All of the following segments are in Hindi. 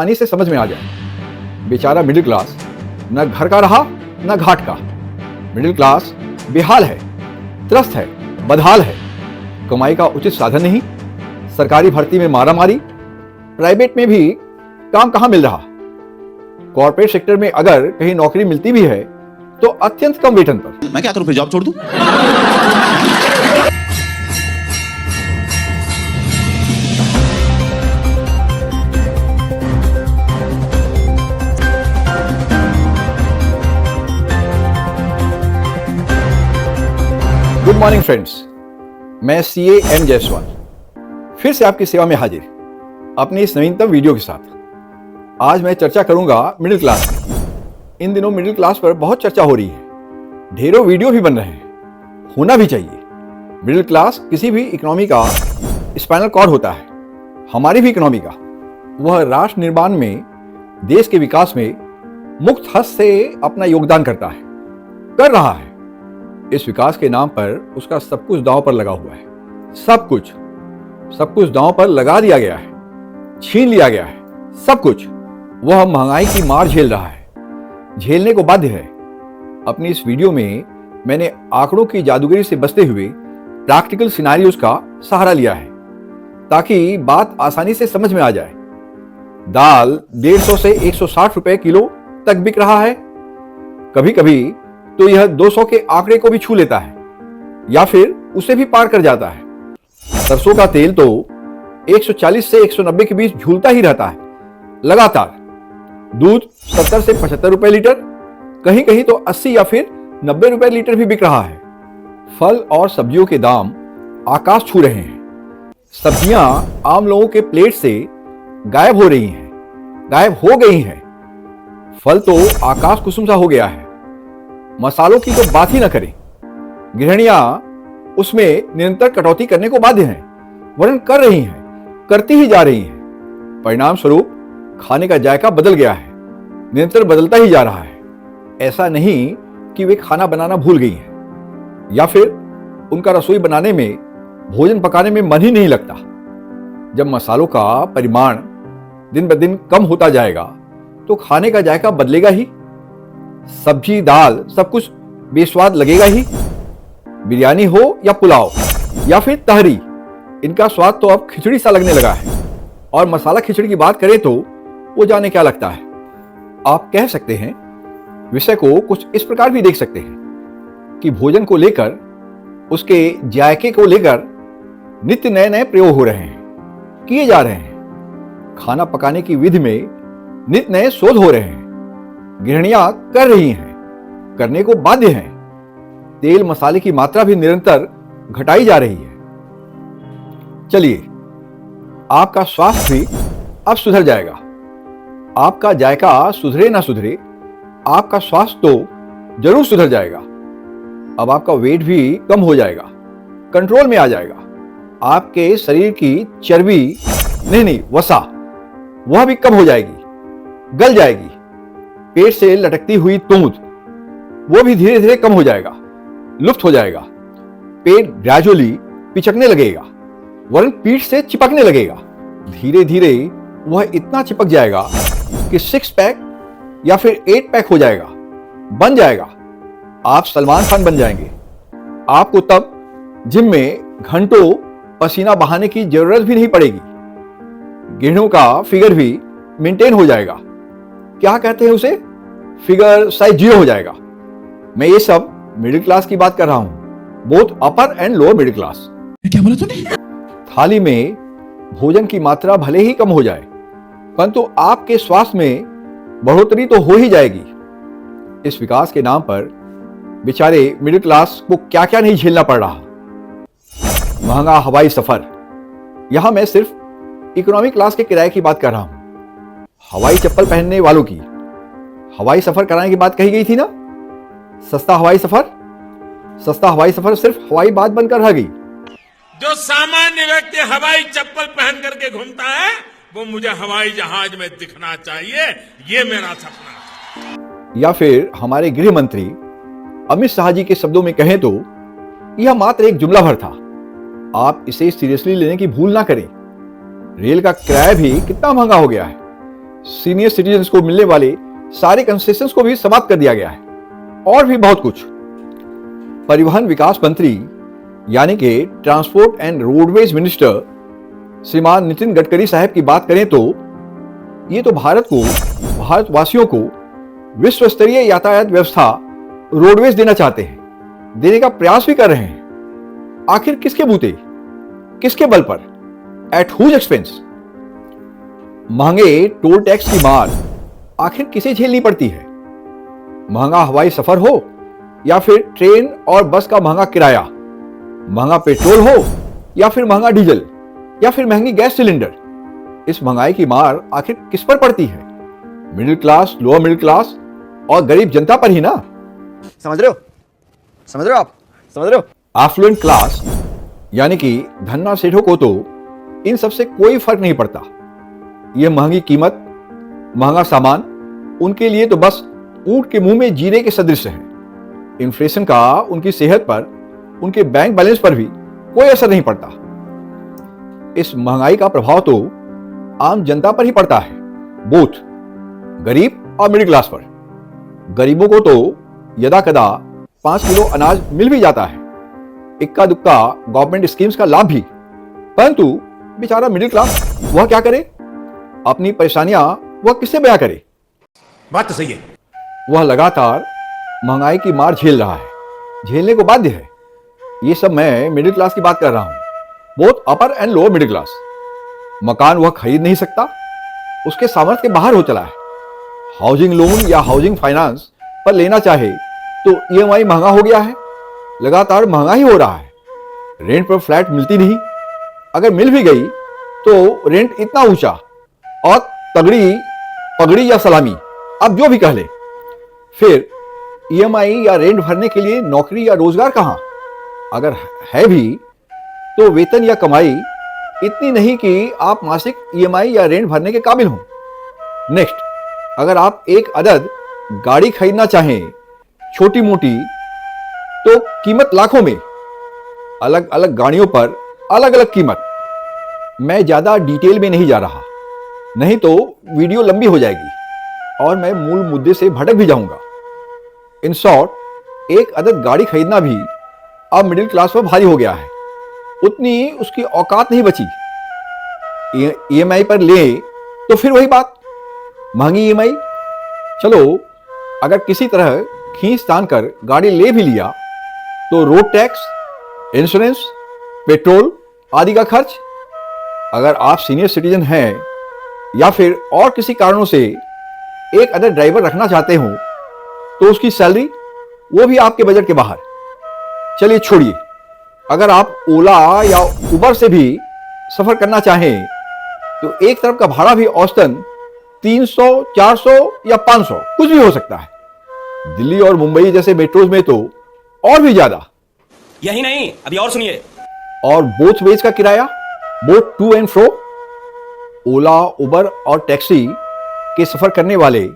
आसानी से समझ में आ जाए। बेचारा मिडिल क्लास न घर का रहा न घाट का। मिडिल क्लास बेहाल है, त्रस्त है, बदहाल है। कमाई का उचित साधन नहीं, सरकारी भर्ती में मारामारी, प्राइवेट में भी काम कहां मिल रहा। कॉर्पोरेट सेक्टर में अगर कहीं नौकरी मिलती भी है तो अत्यंत कम वेतन पर। मैं क्या करूं, फिर जॉब छोड़ दूं? गुड मॉर्निंग फ्रेंड्स, मैं सीए एम जायसवाल फिर से आपकी सेवा में हाजिर अपनी इस नवीनतम वीडियो के साथ। आज मैं चर्चा करूंगा मिडिल क्लास की। इन दिनों मिडिल क्लास पर बहुत चर्चा हो रही है, ढेरों वीडियो भी बन रहे हैं, होना भी चाहिए। मिडिल क्लास किसी भी इकोनॉमी का स्पाइनल कॉर्ड होता है, हमारी भी इकोनॉमी का। वह राष्ट्र निर्माण में, देश के विकास में मुक्त हस्त से अपना योगदान करता है, कर रहा है। इस विकास के नाम पर उसका सब कुछ दांव पर लगा हुआ है। सब कुछ दांव पर लगा दिया गया है, छीन लिया गया है सब कुछ। वह महंगाई की मार झेल रहा है, झेलने को बाध्य है। अपनी इस वीडियो में मैंने आंकड़ों की जादूगरी से बचते हुए प्रैक्टिकल सिनेरियोज का सहारा लिया है ताकि बात आसानी से समझ में आ जाए। दाल 150 से 160 रुपए किलो तक बिक रहा है। कभी कभी तो यह 200 के आंकड़े को भी छू लेता है या फिर उसे भी पार कर जाता है। सरसों का तेल तो 140 से 190 के बीच झूलता ही रहता है लगातार। दूध 70 से 75 रुपए लीटर, कहीं कहीं तो 80 या फिर 90 रुपए लीटर भी बिक रहा है। फल और सब्जियों के दाम आकाश छू रहे हैं। सब्जियां आम लोगों के प्लेट से गायब हो रही हैं, गायब हो गई हैं। फल तो आकाश कुसुम सा हो गया है। मसालों की तो बात ही न करें। गृहिणियां उसमें निरंतर कटौती करने को बाध्य हैं, वरन कर रही हैं, करती ही जा रही हैं। परिणाम स्वरूप खाने का जायका बदल गया है, निरंतर बदलता ही जा रहा है। ऐसा नहीं कि वे खाना बनाना भूल गई हैं या फिर उनका रसोई बनाने में, भोजन पकाने में मन ही नहीं लगता। जब मसालों का परिमाण दिन ब दिन कम होता जाएगा तो खाने का जायका बदलेगा ही। सब्जी, दाल सब कुछ बेस्वाद लगेगा ही। बिरयानी हो या पुलाव या फिर तहरी, इनका स्वाद तो अब खिचड़ी सा लगने लगा है। और मसाला खिचड़ी की बात करें तो वो जाने क्या लगता है। आप कह सकते हैं, विषय को कुछ इस प्रकार भी देख सकते हैं कि भोजन को लेकर, उसके जायके को लेकर नित्य नए नए प्रयोग हो रहे हैं, किए जा रहे हैं। खाना पकाने की विधि में नित्य नए शोध हो रहे हैं। गृहिणियां कर रही हैं, करने को बाध्य हैं। तेल मसाले की मात्रा भी निरंतर घटाई जा रही है। चलिए, आपका स्वास्थ्य भी अब सुधर जाएगा। आपका जायका सुधरे ना सुधरे, आपका स्वास्थ्य तो जरूर सुधर जाएगा। अब आपका वेट भी कम हो जाएगा, कंट्रोल में आ जाएगा। आपके शरीर की चर्बी नहीं वसा, वह भी कम हो जाएगी, गल जाएगी। पेट से लटकती हुई तूंद, वो भी धीरे धीरे कम हो जाएगा, लुप्त हो जाएगा। पेट ग्रेजुअली पिचकने लगेगा, वरन पीठ से चिपकने लगेगा। धीरे धीरे वह इतना चिपक जाएगा कि 6 पैक या फिर 8 पैक हो जाएगा, बन जाएगा। आप सलमान खान बन जाएंगे। आपको तब जिम में घंटों पसीना बहाने की जरूरत भी नहीं पड़ेगी। गृहिणियों का फिगर भी मेंटेन हो जाएगा। क्या कहते हैं उसे, फिगर साइज 0 हो जाएगा। मैं ये सब मिडिल क्लास की बात कर रहा हूं, both upper and lower middle class. क्या बोला तूने? थाली में भोजन की मात्रा भले ही कम हो जाए, परंतु आपके स्वास्थ्य में बढ़ोतरी तो हो ही जाएगी। इस विकास के नाम पर बेचारे मिडिल क्लास को क्या क्या नहीं झेलना पड़ रहा। महंगा हवाई सफर, यहां मैं सिर्फ इकोनॉमी क्लास के किराए की बात कर रहा हूं। हवाई चप्पल पहनने वालों की हवाई सफर कराने की बात कही गई थी ना। सस्ता हवाई सफर सिर्फ हवाई बात बनकर रह गई। जो सामान्य व्यक्ति हवाई चप्पल पहन करके घूमता है, वो मुझे हवाई जहाज में दिखना चाहिए, ये मेरा सपना है। या फिर हमारे गृह मंत्री अमित शाह जी के शब्दों में कहें तो यह मात्र एक जुमला भर था। आप इसे सीरियसली लेने की भूल ना करें। रेल का किराया भी कितना महंगा हो गया है। सीनियर सिटीजन्स को मिलने वाले सारे कंसेशंस को भी समाप्त कर दिया गया है, और भी बहुत कुछ। परिवहन विकास मंत्री यानी कि ट्रांसपोर्ट एंड रोडवेज मिनिस्टर श्रीमान नितिन गडकरी साहब की बात करें तो ये तो भारतवासियों को विश्व स्तरीय यातायात व्यवस्था रोडवेज देना चाहते हैं, देने का प्रयास भी कर रहे हैं। आखिर किसके बूते, किसके बल पर, एट हुज एक्सपेंस? महंगे टोल टैक्स की मार आखिर किसे झेलनी पड़ती है? महंगा हवाई सफर हो या फिर ट्रेन और बस का महंगा किराया, महंगा पेट्रोल हो या फिर महंगा डीजल या फिर महंगी गैस सिलेंडर, इस महंगाई की मार आखिर किस पर पड़ती है? Middle class, lower middle class और गरीब जनता पर ही ना। समझ रहे हो आप? एफ्लुएंट क्लास यानी कि धन्ना सेठों को तो इन सबसे कोई फर्क नहीं पड़ता। यह महंगी कीमत, महंगा सामान उनके लिए तो बस ऊंट के मुंह में जीरे के सदृश है। इन्फ्लेशन का उनकी सेहत पर, उनके बैंक बैलेंस पर भी कोई असर नहीं पड़ता। इस महंगाई का प्रभाव तो आम जनता पर ही पड़ता है, बोथ गरीब और मिडिल क्लास पर। गरीबों को तो यदा कदा 5 किलो अनाज मिल भी जाता है, इक्का दुक्का गवर्नमेंट स्कीम्स का लाभ भी, परंतु बेचारा मिडिल क्लास वह क्या करे? अपनी परेशानियां वह किससे बयां करे? बात तो सही है। वह लगातार महंगाई की मार झेल रहा है, झेलने को बाध्य है। ये सब मैं मिडिल क्लास की बात कर रहा हूं, both upper and lower middle class. मकान वह खरीद नहीं सकता, उसके सामर्थ्य के बाहर हो चला है। हाउसिंग लोन या हाउसिंग फाइनेंस पर लेना चाहे तो ईएमआई महंगा हो गया है, लगातार महंगा ही हो रहा है। रेंट पर फ्लैट मिलती नहीं, अगर मिल भी गई तो रेंट इतना ऊंचा और तगड़ी पगड़ी या सलामी, आप जो भी कह ले। फिर ईएमआई या रेंट भरने के लिए नौकरी या रोजगार कहां? अगर है भी तो वेतन या कमाई इतनी नहीं कि आप मासिक ईएमआई या रेंट भरने के काबिल हों। नेक्स्ट, अगर आप एक अदद गाड़ी खरीदना चाहें छोटी मोटी, तो कीमत लाखों में, अलग अलग गाड़ियों पर अलग अलग कीमत। मैं ज्यादा डिटेल में नहीं जा रहा, नहीं तो वीडियो लंबी हो जाएगी और मैं मूल मुद्दे से भटक भी जाऊंगा। इन शॉर्ट, एक अदद गाड़ी खरीदना भी अब मिडिल क्लास पर भारी हो गया है, उतनी उसकी औकात नहीं बची। ईएमआई पर ले तो फिर वही बात, महंगी ईएमआई। चलो, अगर किसी तरह खींच तान कर गाड़ी ले भी लिया तो रोड टैक्स, इंश्योरेंस, पेट्रोल आदि का खर्च। अगर आप सीनियर सिटीजन हैं या फिर और किसी कारणों से एक अदर ड्राइवर रखना चाहते हो तो उसकी सैलरी वो भी आपके बजट के बाहर। चलिए छोड़िए, अगर आप ओला या उबर से भी सफर करना चाहें तो एक तरफ का भाड़ा भी औसतन 300, 400 या 500 कुछ भी हो सकता है। दिल्ली और मुंबई जैसे मेट्रोज में तो और भी ज्यादा। यही नहीं, अभी और सुनिए। और बोथ वेज का किराया, बोथ टू एंड फ्रो। ओला, उबर और टैक्सी के सफर करने वाले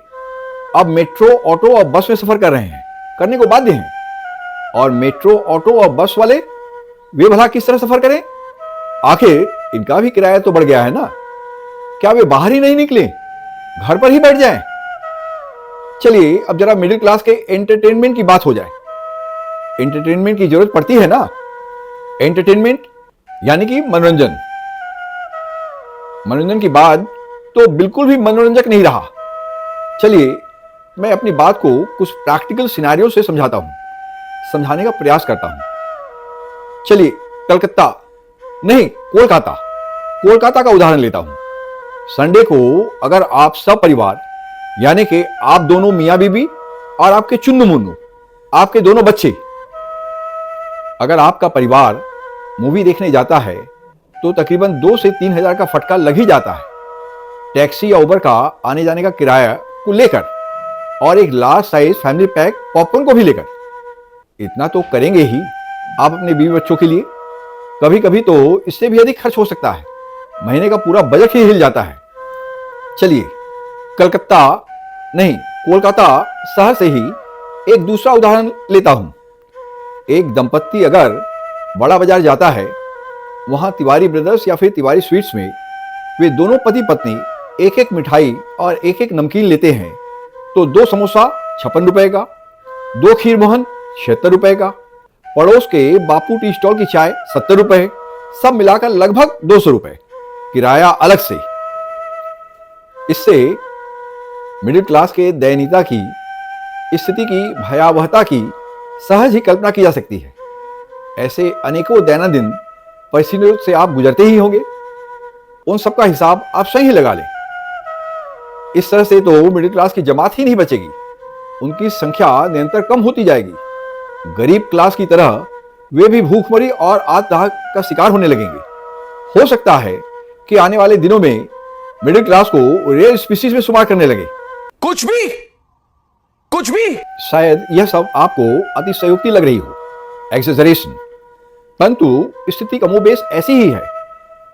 अब मेट्रो, ऑटो और बस में सफर कर रहे हैं, करने को बाध्य हैं। और मेट्रो, ऑटो और बस वाले वे भला किस तरह सफर करें? आखिर इनका भी किराया तो बढ़ गया है ना। क्या वे बाहर ही नहीं निकले, घर पर ही बैठ जाएं? चलिए अब जरा मिडिल क्लास के एंटरटेनमेंट की बात हो जाए। एंटरटेनमेंट की जरूरत पड़ती है ना। एंटरटेनमेंट यानी कि मनोरंजन। मनोरंजन की बात तो बिल्कुल भी मनोरंजक नहीं रहा। चलिए मैं अपनी बात को कुछ प्रैक्टिकल सिनेरियो से समझाता हूं, समझाने का प्रयास करता हूं। चलिए कलकत्ता नहीं, कोलकाता का उदाहरण लेता हूं। संडे को अगर आप सब परिवार यानी कि आप दोनों मियां बीबी और आपके चुन्नू मुन्नू, आपके दोनों बच्चे, अगर आपका परिवार मूवी देखने जाता है तो तकरीबन 2 से 3 हजार का फटका लग ही जाता है, टैक्सी या उबर का आने जाने का किराया को लेकर और एक large size family pack popcorn को भी लेकर। इतना तो करेंगे ही आप अपने बीवी बच्चों के लिए। कभी कभी तो इससे भी अधिक खर्च हो सकता है, महीने का पूरा बजट ही हिल जाता है। चलिए कोलकाता शहर से ही एक दूसरा उदाहरण लेता हूं। एक दंपत्ति अगर बड़ा बाजार जाता है, वहां तिवारी ब्रदर्स या फिर तिवारी स्वीट्स में वे दोनों पति पत्नी एक एक मिठाई और एक एक नमकीन लेते हैं तो 2 समोसा 56 रुपए का, 2 खीर मोहन 76 रुपए का, पड़ोस के बापू टी स्टॉल की चाय 70 रुपए, सब मिलाकर लगभग 200 रुपए, किराया अलग से। इससे मिडिल क्लास के दयनीयता की, स्थिति की भयावहता की सहज ही कल्पना की जा सकती है। ऐसे अनेकों दैनंदिन परिस्थितियों से आप गुजरते ही होंगे, उन सबका हिसाब आप स्वयं ही लगा लें। इस तरह से तो मिडिल क्लास की जमात ही नहीं बचेगी, उनकी संख्या निरंतर कम होती जाएगी। गरीब क्लास की तरह वे भी भूखमरी और आत्मदाह का शिकार होने लगेंगे। हो सकता है कि आने वाले दिनों में मिडिल क्लास को रेयर स्पीसीज में शुमार करने लगे। कुछ भी शायद यह सब आपको अतिशयोक्ति लग रही हो, एक्सेजरेशन, परंतु स्थिति कमोबेश ऐसी ही है।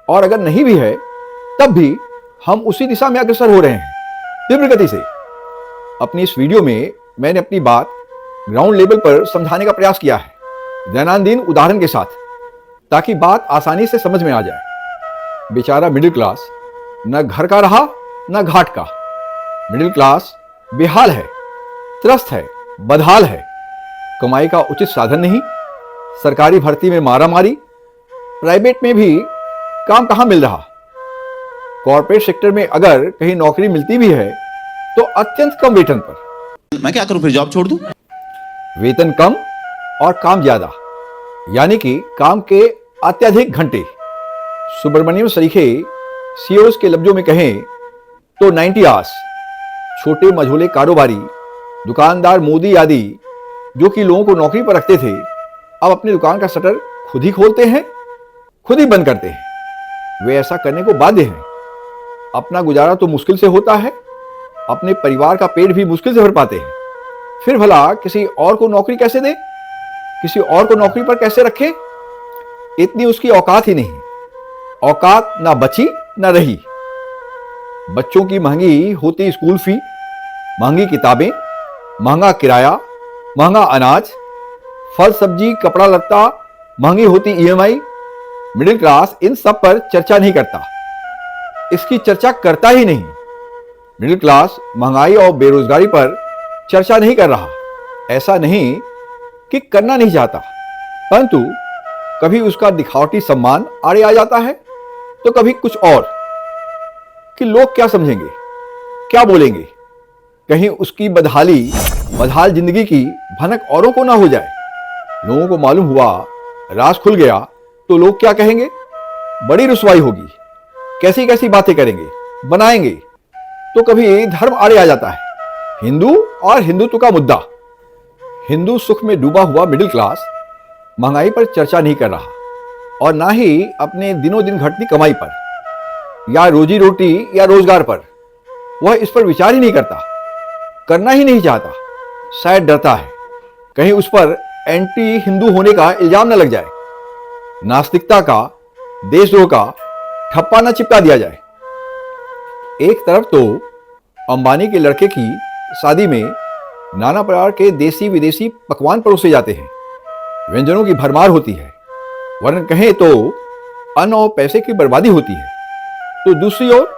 और अगर नहीं भी है तब भी हम उसी दिशा में अग्रसर हो रहे हैं तीव्र गति से। अपनी इस वीडियो में मैंने अपनी बात ग्राउंड लेवल पर समझाने का प्रयास किया है, दैनंदिन उदाहरण के साथ, ताकि बात आसानी से समझ में आ जाए। बेचारा मिडिल क्लास न घर का रहा न घाट का। मिडिल क्लास बेहाल है, त्रस्त है, बदहाल है। कमाई का उचित साधन नहीं, सरकारी भर्ती में मारामारी, प्राइवेट में भी काम कहां मिल रहा। कॉर्पोरेट सेक्टर में अगर कहीं नौकरी मिलती भी है तो अत्यंत कम वेतन पर। मैं क्या करूं, फिर जॉब छोड़ दूं? वेतन कम और काम ज्यादा, यानी कि काम के अत्यधिक घंटे। सुब्रमण्यम सरीखे सीईओ के लफ्जों में कहें तो 90 आवर्स। छोटे मझोले कारोबारी, दुकानदार मोदी आदि जो कि लोगों को नौकरी पर रखते थे, अब अपनी दुकान का शटर खुद ही खोलते हैं, खुद ही बंद करते हैं। वे ऐसा करने को बाध्य हैं। अपना गुजारा तो मुश्किल से होता है, अपने परिवार का पेट भी मुश्किल से भर पाते हैं। फिर भला किसी और को नौकरी कैसे दे, किसी और को नौकरी पर कैसे रखे? इतनी उसकी औकात ही नहीं। औकात ना बची ना रही। बच्चों की महंगी होती स्कूल फी, महंगी किताबें, महंगा किराया, महंगा अनाज, फल सब्जी, कपड़ा लत्ता, महंगी होती ईएमआई। मिडिल क्लास इन सब पर चर्चा नहीं करता, इसकी चर्चा करता ही नहीं। मिडिल क्लास महंगाई और बेरोजगारी पर चर्चा नहीं कर रहा। ऐसा नहीं कि करना नहीं चाहता, परंतु कभी उसका दिखावटी सम्मान आड़े आ जाता है तो कभी कुछ और, कि लोग क्या समझेंगे, क्या बोलेंगे, कहीं उसकी बदहाल जिंदगी की भनक औरों को ना हो जाए। लोगों को मालूम हुआ, राज खुल गया तो लोग क्या कहेंगे, बड़ी रुसवाई होगी, कैसी कैसी बातें करेंगे, बनाएंगे। तो कभी धर्म आड़े आ जाता है, हिंदू और हिंदुत्व का मुद्दा। हिंदू सुख में डूबा हुआ मिडिल क्लास महंगाई पर चर्चा नहीं कर रहा और ना ही अपने दिनों दिन घटती कमाई पर या रोजी रोटी या रोजगार पर। वह इस पर विचार ही नहीं करता, करना ही नहीं चाहता। शायद डरता है कहीं उस पर एंटी हिंदू होने का इल्जाम न लग जाए, नास्तिकता का, देशद्रोह का ठप्पा न चिपका दिया जाए। एक तरफ तो अंबानी के लड़के की शादी में नाना प्रकार के देसी विदेशी पकवान परोसे जाते हैं, व्यंजनों की भरमार होती है, वरन कहें तो अन्न और पैसे की बर्बादी होती है। तो दूसरी ओर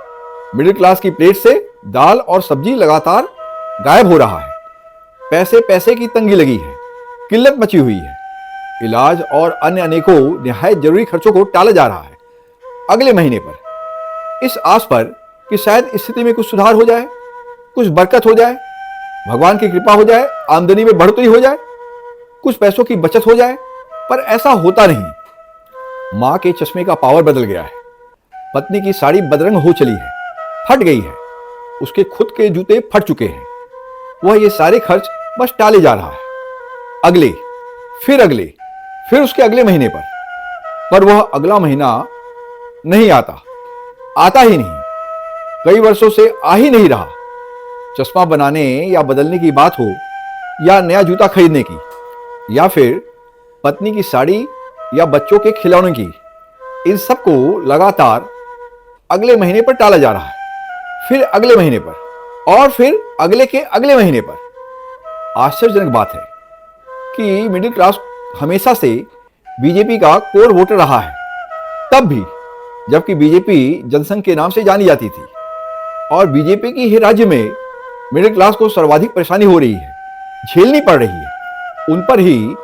मिडिल क्लास की प्लेट से दाल और सब्जी लगातार गायब हो रहा है। पैसे पैसे की तंगी लगी है, किल्लत मची हुई है। इलाज और अन्य अनेकों निहायत जरूरी खर्चों को टाला जा रहा है अगले महीने पर, इस आस पर कि शायद स्थिति में कुछ सुधार हो जाए, कुछ बरकत हो जाए, भगवान की कृपा हो जाए, आमदनी में बढ़ोतरी हो जाए, कुछ पैसों की बचत हो जाए। पर ऐसा होता नहीं। मां के चश्मे का पावर बदल गया है, पत्नी की साड़ी बदरंग हो चली है, फट गई है, उसके खुद के जूते फट चुके हैं। वह ये सारे खर्च बस टाले जा रहा है, अगले, फिर उसके अगले महीने पर वह अगला महीना नहीं आता ही नहीं, कई वर्षों से आ ही नहीं रहा। चश्मा बनाने या बदलने की बात हो, या नया जूता खरीदने की, या फिर पत्नी की साड़ी या बच्चों के खिलौने की, इन सब को लगातार अगले महीने पर टाला जा रहा है, फिर अगले महीने पर और फिर अगले के अगले महीने पर। आश्चर्यजनक बात है कि मिडिल क्लास हमेशा से बीजेपी का कोर वोटर रहा है, तब भी जबकि बीजेपी जनसंघ के नाम से जानी जाती थी। और बीजेपी की ही राज्य में मिडिल क्लास को सर्वाधिक परेशानी हो रही है, झेलनी पड़ रही है। उन पर ही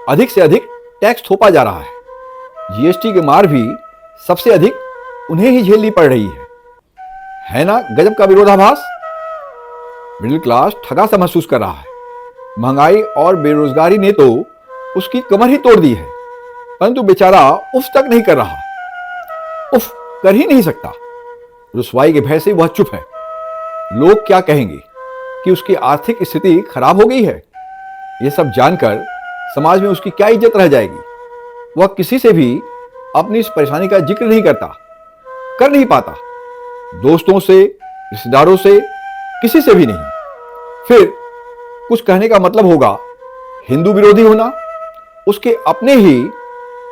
अधिक से अधिक टैक्स थोपा जा रहा है। जीएसटी की मार भी सबसे अधिक उन्हें ही झेलनी पड़ रही है ना गजब का विरोधाभास। मिडिल क्लास ठगा सा महसूस कर रहा है। महंगाई और बेरोजगारी ने तो उसकी कमर ही तोड़ दी है, परंतु बेचारा उफ तक नहीं कर रहा, उफ कर ही नहीं सकता। रुसवाई के भय से वह चुप है। लोग क्या कहेंगे कि उसकी आर्थिक स्थिति खराब हो गई है। यह सब जानकर समाज में उसकी क्या इज्जत रह जाएगी। वह किसी से भी अपनी इस परेशानी का जिक्र नहीं करता, कर नहीं पाता, दोस्तों से, रिश्तेदारों से, किसी से भी नहीं। फिर कुछ कहने का मतलब होगा हिंदू विरोधी होना। उसके अपने ही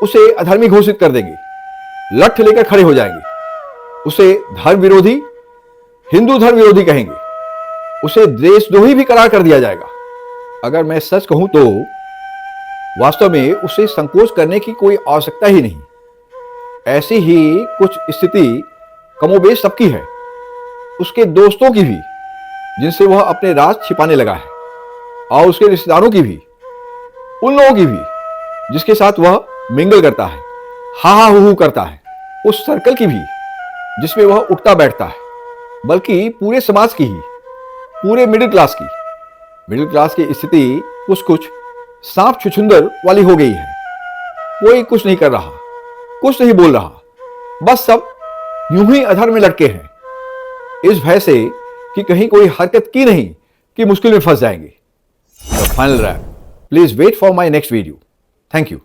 उसे अधर्मी घोषित कर देंगे, लठ लेकर खड़े हो जाएंगे, उसे धर्म विरोधी, हिंदू धर्म विरोधी कहेंगे, उसे देशद्रोही भी करार कर दिया जाएगा। अगर मैं सच कहूं तो वास्तव में उसे संकोच करने की कोई आवश्यकता ही नहीं। ऐसी ही कुछ स्थिति कमोबेश सबकी है, उसके दोस्तों की भी जिनसे वह अपने राज छिपाने लगा है, और उसके रिश्तेदारों की भी, उन लोगों की भी जिसके साथ वह मिंगल करता है, हा हा हू करता है, उस सर्कल की भी जिसमें वह उठता बैठता है, बल्कि पूरे समाज की ही, पूरे मिडिल क्लास की। मिडिल क्लास की स्थिति कुछ सांप छुछुंदर वाली हो गई है। कोई कुछ नहीं कर रहा, कुछ नहीं बोल रहा, बस सब यूं ही अधर में लटके हैं, इस भय से कि कहीं कोई हरकत की नहीं कि मुश्किल में फंस जाएंगे। The final wrap. Please wait for my next video. Thank you.